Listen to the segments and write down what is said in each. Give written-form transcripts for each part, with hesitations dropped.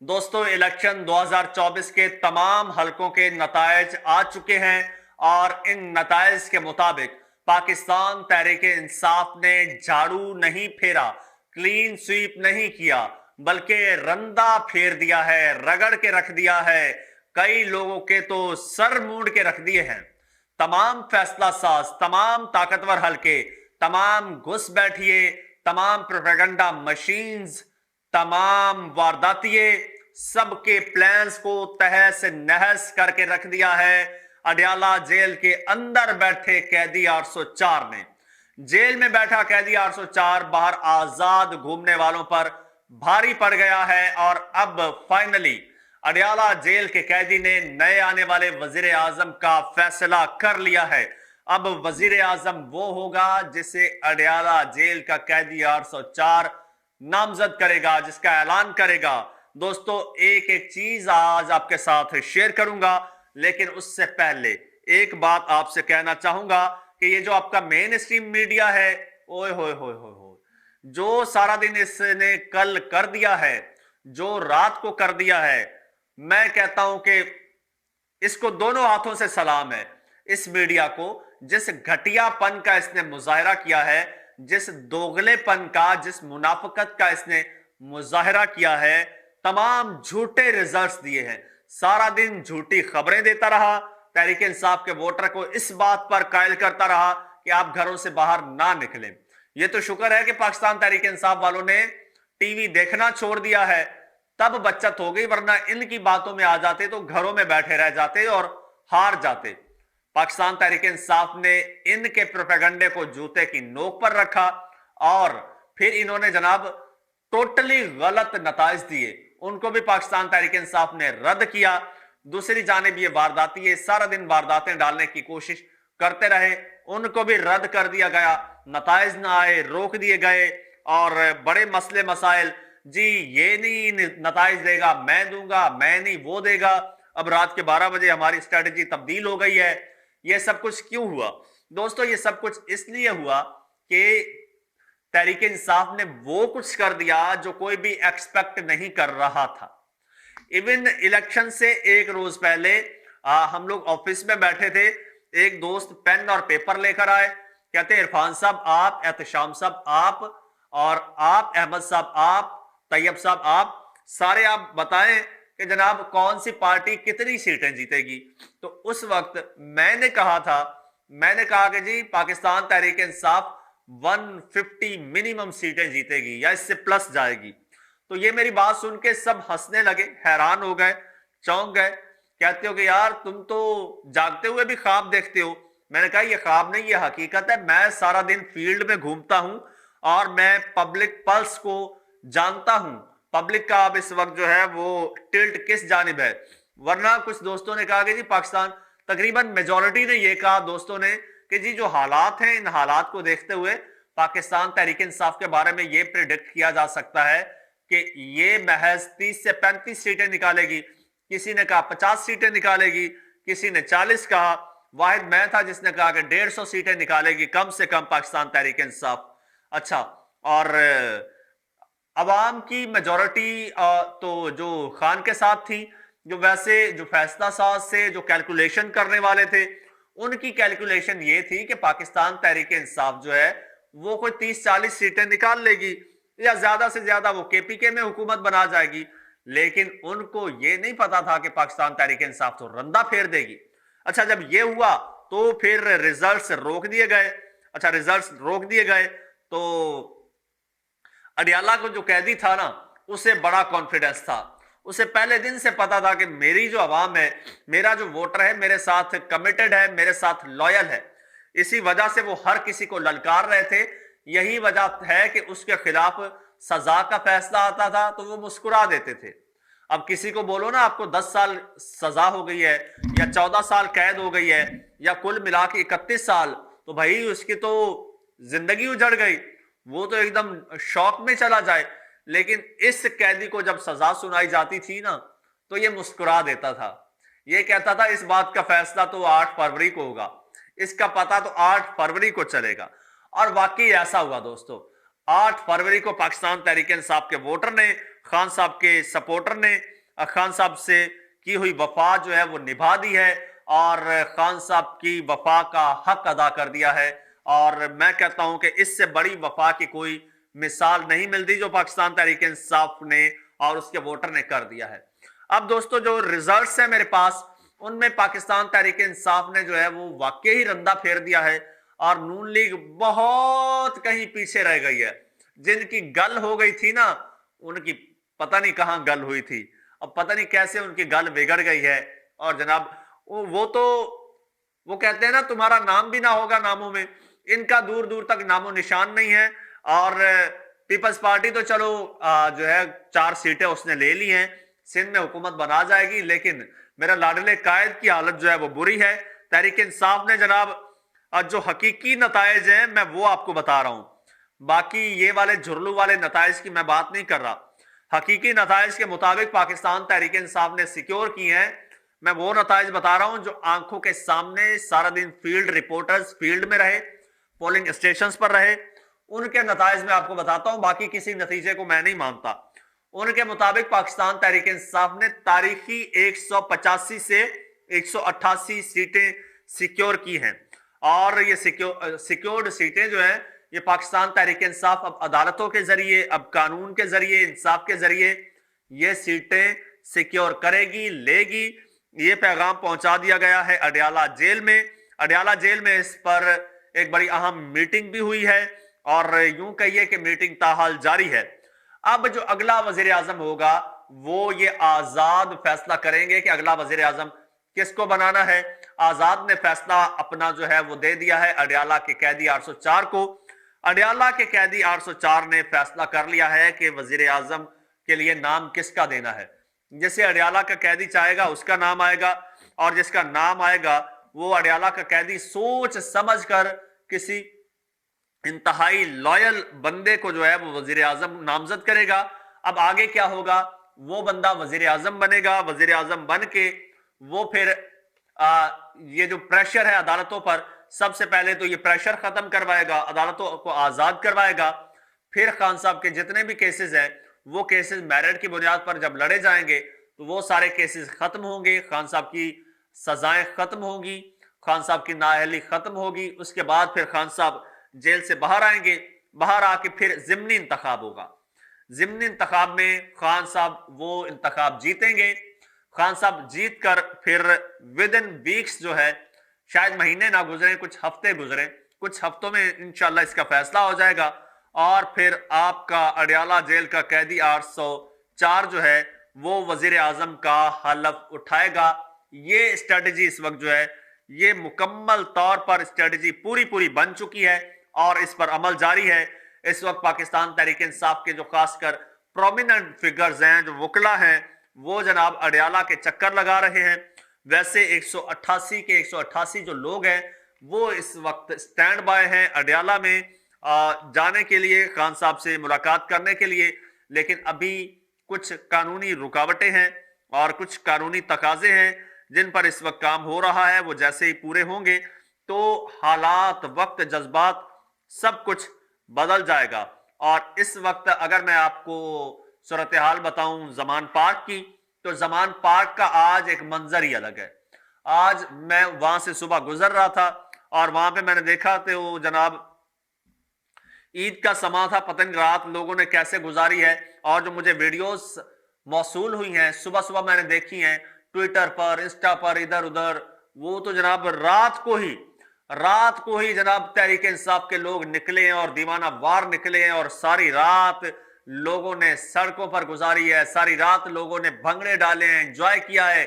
दोस्तों, इलेक्शन 2024 के तमाम हलकों के नतायज आ चुके हैं और इन नतायज के मुताबिक पाकिस्तान तहरीक-ए-इंसाफ ने झाड़ू नहीं फेरा, क्लीन स्वीप नहीं किया, बल्कि रंदा फेर दिया है, रगड़ के रख दिया है। कई लोगों के तो सर मूंड के रख दिए हैं। तमाम फैसला साज, तमाम ताकतवर हलके, तमाम घुस बैठिए, तमाम प्रोपेगेंडा मशीन्स, तमाम वारदातिये, सबके प्लान्स को तहस नहस करके रख दिया है अडयाला जेल के अंदर बैठे कैदी 804 ने। जेल में बैठा कैदी 804 बाहर आजाद घूमने वालों पर भारी पड़ गया है और अब फाइनली अडयाला जेल के कैदी ने नए आने वाले वजीर आजम का फैसला कर लिया है। अब वजीर आजम वो होगा जिसे अडयाला जेल का कैदी 804 नामजद करेगा, जिसका ऐलान करेगा। दोस्तों, एक एक चीज आज आपके साथ शेयर करूंगा, लेकिन उससे पहले एक बात आपसे कहना चाहूंगा कि ये जो आपका मेन स्ट्रीम मीडिया है, ओए होए होए होए होए, जो सारा दिन इसने कल कर दिया है, जो रात को कर दिया है, मैं कहता हूं कि इसको दोनों हाथों से सलाम है। इस मीडिया को जिस घटियापन का इसने मुजाहरा किया है, जिस दोगलेपन का, जिस मुनाफिकत का इसने मुजाहरा किया है, तमाम झूठे रिजल्ट्स दिए हैं, सारा दिन झूठी खबरें देता रहा, तहरीक इंसाफ के वोटर को इस बात पर कायल करता रहा कि आप घरों से बाहर ना निकलें। यह तो शुक्र है कि पाकिस्तान तहरीक इंसाफ वालों ने टीवी देखना छोड़ दिया है, तब बचत हो गई, वरना इनकी बातों में आ जाते तो घरों में बैठे रह जाते और हार जाते। पाकिस्तान तहरीक इंसाफ ने इनके प्रोपेगेंडे को जूते की नोक पर रखा और फिर इन्होंने जनाब टोटली गलत नताइज दिए, उनको भी पाकिस्तान तहरीक इंसाफ ने रद्द किया। दूसरी जानिब ये वारदाती है, सारा दिन वारदातें डालने की कोशिश करते रहे, उनको भी रद्द कर दिया गया, नताइज ना आए, रोक दिए गए। और बड़े मसले मसाइल, जी ये नहीं नताइज देगा, मैं दूंगा, मैं नहीं वो देगा। अब रात के 12 बजे हमारी स्ट्रेटेजी तब्दील हो गई है। ये सब कुछ क्यों हुआ दोस्तों? ये सब कुछ इसलिए हुआ कि तहरीक इंसाफ ने वो कुछ कर दिया जो कोई भी एक्सपेक्ट नहीं कर रहा था। इवन इलेक्शन से एक रोज पहले हम लोग ऑफिस में बैठे थे, एक दोस्त पेन और पेपर लेकर आए, कहते हैं इरफान साहब आप, एहतशाम साहब आप, और आप अहमद साहब आप, तैयब साहब आप, सारे आप बताएं कि जनाब कौन सी पार्टी कितनी सीटें जीतेगी। तो उस वक्त मैंने कहा कि जी पाकिस्तान तहरीक इंसाफ 150 मिनिमम सीटें जीतेगी या इससे प्लस जाएगी। तो ये मेरी बात सुन के सब हंसने लगे, हैरान हो गए, चौंक गए, कहते हो कि यार तुम तो जागते हुए भी ख्वाब देखते हो। मैंने कहा ये ख्वाब नहीं, ये हकीकत है। मैं सारा दिन फील्ड में घूमता हूं और मैं पब्लिक पल्स को जानता हूं, पब्लिक का अब इस वक्त जो है वो टिल्ट किस जानिब है। वरना कुछ दोस्तों ने कहा कि जी पाकिस्तान, तकरीबन मेजॉरिटी ने ये कहा दोस्तों ने कि जी जो हालात हैं, इन हालात को देखते हुए पाकिस्तान तहरीक इंसाफ के बारे में ये प्रिडिक्ट किया जा सकता है कि ये महज 30 से 35 सीटें निकालेगी। किसी ने कहा 50 सीटें निकालेगी, किसी ने 40 कहा, वाहिद मैं था जिसने कहा कि 150 सीटें निकालेगी कम से कम पाकिस्तान तहरीक इंसाफ। अच्छा, और अवाम की मेजॉरिटी तो जो खान के साथ थी, जो वैसे जो फैसला साज से जो कैलकुलेशन करने वाले थे, उनकी कैलकुलेशन ये थी कि पाकिस्तान तहरीक इंसाफ जो है वो कोई 30-40 सीटें निकाल लेगी या ज्यादा से ज्यादा वो केपीके में हुकूमत बना जाएगी। लेकिन उनको ये नहीं पता था कि पाकिस्तान तहरीक इंसाफ तो रंदा फेर देगी। अच्छा, जब ये हुआ तो फिर रिजल्ट्स रोक दिए गए। अच्छा, रिजल्ट्स रोक दिए गए तो अडयाला को जो कैदी था ना, उसे बड़ा कॉन्फिडेंस था, उसे पहले दिन से पता था कि मेरी जो आवाम है, मेरा जो वोटर है, मेरे साथ कमिटेड है, मेरे साथ लॉयल है। इसी वजह से वो हर किसी को ललकार रहे थे। यही वजह है कि उसके खिलाफ सजा का फैसला आता था तो वो मुस्कुरा देते थे। अब किसी को बोलो ना आपको 10 साल सजा हो गई है या 14 साल कैद हो गई है या कुल मिला के 31 साल, तो भाई उसकी तो जिंदगी उजड़ गई, वो तो एकदम शौक में चला जाए। लेकिन इस कैदी को जब सजा सुनाई जाती थी ना, तो ये मुस्कुरा देता था, ये कहता था इस बात का फैसला तो 8 फरवरी को होगा, इसका पता तो 8 फरवरी को चलेगा। और वाकई ऐसा हुआ दोस्तों, 8 फरवरी को पाकिस्तान तहरीक इंसाफ के वोटर ने खान साहब के सपोर्टर ने खान साहब से की हुई वफा जो है वो निभा दी है और खान साहब की वफा का हक अदा कर दिया है। और मैं कहता हूं कि इससे बड़ी वफा की कोई मिसाल नहीं मिलती जो पाकिस्तान तहरीक इंसाफ ने और उसके वोटर ने कर दिया है। अब दोस्तों जो रिजल्ट्स है मेरे पास, उनमें पाकिस्तान तहरीक इंसाफ ने जो है वो वाकई ही रंदा फेर दिया है और नून लीग बहुत कहीं पीछे रह गई है। जिनकी गल हो गई थी ना, उनकी पता नहीं कहां गल हुई थी, अब पता नहीं कैसे उनकी गल बिगड़ गई है। और जनाब वो कहते हैं ना, तुम्हारा नाम भी ना होगा नामों में, इनका दूर दूर तक नामो निशान नहीं है। और पीपल्स पार्टी तो चलो जो है 4 सीटें उसने ले ली हैं, सिंध में हुकूमत बना जाएगी, लेकिन मेरा लाडले कायद की हालत जो है वो बुरी है। तहरीक इंसाफ ने जनाब जो हकीकी नताइज हैं मैं वो आपको बता रहा हूं, बाकी ये वाले झुरलू वाले नताइज की मैं बात नहीं कर रहा। हकीकी नताइज के मुताबिक पाकिस्तान तहरीक इंसाफ ने सिक्योर की हैं, मैं वो नताइज बता रहा हूं जो आंखों के सामने सारा दिन फील्ड रिपोर्टर्स फील्ड में रहे, पोलिंग स्टेशंस पर रहे, उनके नताइज में आपको बताता हूं, बाकी किसी नतीजे को मैं नहीं मानता। उनके मुताबिक पाकिस्तान तहरीक इंसाफ ने तारीखी 185 से 188 सीटें सिक्योर की हैं और ये सिक्योर्ड सीटें जो है ये पाकिस्तान तहरीक इंसाफ अब अदालतों के जरिए, अब कानून के जरिए, इंसाफ के जरिए ये सीटें सिक्योर करेगी, लेगी। ये पैगाम पहुंचा दिया गया है अडयाला जेल में। अडयाला जेल में इस पर एक बड़ी अहम मीटिंग भी हुई है और यूं कहिए कि मीटिंग ताहाल जारी है। अब जो अगला वजीर आजम होगा वो ये आजाद फैसला करेंगे कि अगला वजीर आजम किसको बनाना है। आजाद ने फैसला अपना जो है वो दे दिया है अडयाला के कैदी 804 को। अडयाला के कैदी 804 ने फैसला कर लिया है कि वजीर आजम के लिए नाम किसका देना है। जैसे अडयाला का कैदी चाहेगा उसका नाम आएगा और जिसका नाम आएगा वो अडयाला का कैदी सोच समझ कर किसी इंतहाई लॉयल बंदे को जो है वो वजीर आजम नामजद करेगा। अब आगे क्या होगा, वो बंदा वजीर आजम बनेगा। वजीर आजम बन के वो फिर ये जो प्रेशर है अदालतों पर, सबसे पहले तो ये प्रेशर खत्म करवाएगा, अदालतों को आजाद करवाएगा। फिर खान साहब के जितने भी केसेस हैं वो केसेस मेरिट की बुनियाद पर जब लड़े जाएंगे तो वो सारे केसेस खत्म होंगे, खान साहब की सजाएं खत्म होंगी, खान साहब की नाअहली खत्म होगी। उसके बाद फिर खान साहब जेल से बाहर आएंगे, बाहर आके फिर जिमनी इंतखाब होगा। जिमनी इंतखाब में खान साहब वो इंतखाब जीतेंगे। खान साहब जीत कर फिर विद इन वीक्स जो है, शायद महीने ना गुजरे, कुछ हफ्ते गुजरे, कुछ हफ्तों में इंशाल्लाह इसका फैसला हो जाएगा और फिर आपका अडयाला जेल का कैदी 804 जो है वो वजीर आजम का हलफ उठाएगा। ये स्ट्रेटजी इस वक्त जो है ये मुकम्मल तौर पर स्ट्रेटजी पूरी बन चुकी है और इस पर अमल जारी है। इस वक्त पाकिस्तान तहरीक इंसाफ के जो खासकर प्रोमिनेंट फिगर्स हैं, जो वकला हैं, वो जनाब अडयाला के चक्कर लगा रहे हैं। वैसे 188 के 188 जो लोग हैं वो इस वक्त स्टैंड बाय हैं अडयाला में जाने के लिए, खान साहब से मुलाकात करने के लिए। लेकिन अभी कुछ कानूनी रुकावटें हैं और कुछ कानूनी तकाजे हैं जिन पर इस वक्त काम हो रहा है। वो जैसे ही पूरे होंगे तो हालात, वक्त, जज्बात सब कुछ बदल जाएगा। और इस वक्त अगर मैं आपको सूरत हाल बताऊं जमान पार्क की, तो जमान पार्क का आज एक मंजर ही अलग है। आज मैं वहां से सुबह गुजर रहा था और वहां पे मैंने देखा तो जनाब ईद का समा था, पता नहीं रात लोगों ने कैसे गुजारी है। और जो मुझे वीडियोस मौसूल हुई हैं सुबह सुबह मैंने देखी हैं ट्विटर पर, इंस्टा पर, इधर उधर, वो तो जनाब रात को ही जनाब तहरीक इंसाफ के लोग निकले हैं और दीवाना वार निकले हैं और सारी रात लोगों ने सड़कों पर गुजारी है, सारी रात लोगों ने भंगड़े डाले हैं, एंजॉय किया है।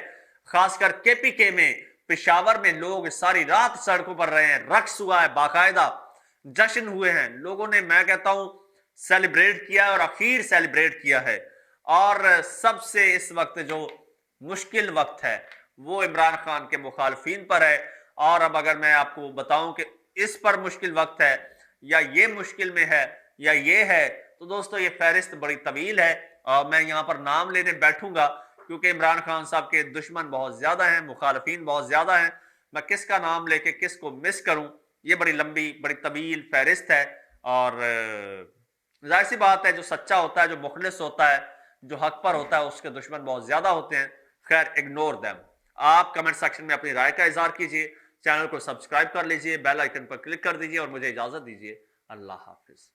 खासकर केपीके में, पेशावर में लोग सारी रात सड़कों पर रहे हैं, रक्स हुआ है, बाकायदा जश्न हुए हैं लोगों ने। मैं कहता हूं सेलिब्रेट किया और आखिर सेलिब्रेट किया है। और सबसे इस वक्त जो मुश्किल वक्त है वो इमरान खान के मुखालफिन पर है। और अब अगर मैं आपको बताऊं कि इस पर मुश्किल वक्त है या ये मुश्किल में है या ये है, तो दोस्तों ये फहरिस्त बड़ी तवील है और मैं यहां पर नाम लेने बैठूंगा क्योंकि इमरान खान साहब के दुश्मन बहुत ज्यादा हैं, मुखालफिन बहुत ज्यादा हैं। मैं किसका नाम लेके किसको मिस करूं, ये बड़ी लंबी बड़ी तवील फहरिस्त है। और जाहिर सी बात है जो सच्चा होता है, जो मुखलिस होता है, جو حق پر ہوتا ہے اس کے دشمن بہت زیادہ ہوتے ہیں. خیر اگنور دیم. آپ کمنٹ سیکشن میں اپنی رائے کا اظہار کیجئے, چینل کو سبسکرائب کر لیجئے, بیل آئیکن پر کلک کر دیجئے اور مجھے اجازت دیجئے. اللہ حافظ.